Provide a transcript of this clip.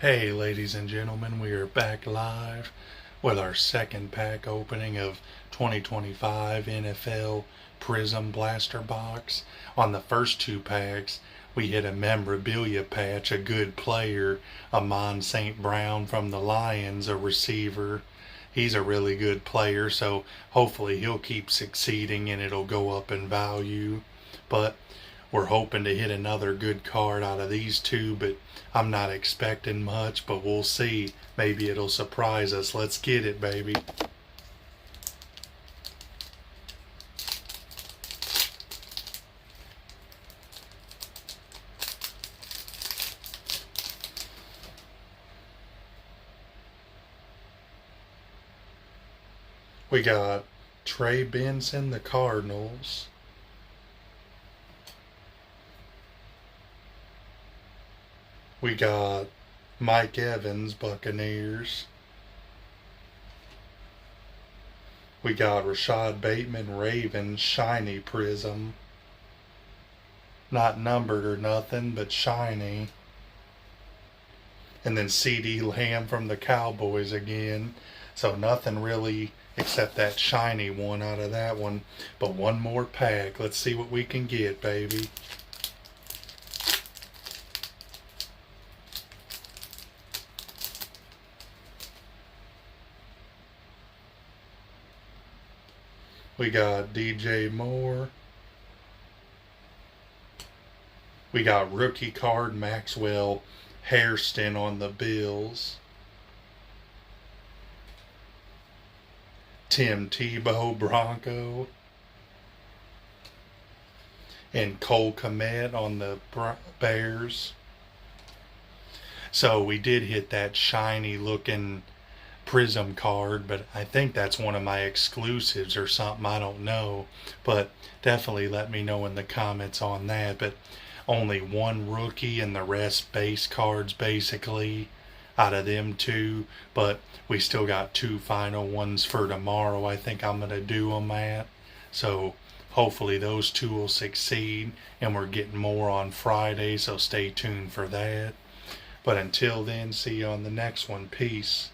Hey, ladies and gentlemen, we are back live with our second pack opening of 2025 NFL Prizm Blaster Box. On the first two packs, we hit a memorabilia patch, a good player, Amon St. Brown from the Lions, a receiver. He's a really good player, so hopefully he'll keep succeeding and it'll go up in value. But we're hoping to hit another good card out of these two, but I'm not expecting much, but we'll see. Maybe it'll surprise us. Let's get it, baby. We got Trey Benson, the Cardinals. We got Mike Evans, Buccaneers. We got Rashad Bateman, Ravens, shiny Prizm. Not numbered or nothing, but shiny. And then CD Lamb from the Cowboys again. So nothing really except that shiny one out of that one. But one more pack. Let's see what we can get, baby. We got DJ Moore. We got rookie card Maxwell Hairston on the Bills. Tim Tebow Bronco. And Cole Kmet on the Bears. So we did hit that shiny looking Prizm card, but I think that's one of my exclusives or something. I don't know, but definitely let me know in the comments on that. But only one rookie and the rest base cards basically out of them two, but we still got two final ones for tomorrow. I think I'm gonna do them at, so hopefully those two will succeed, and we're getting more on Friday, so stay tuned for that. But until then, see you on the next one. Peace.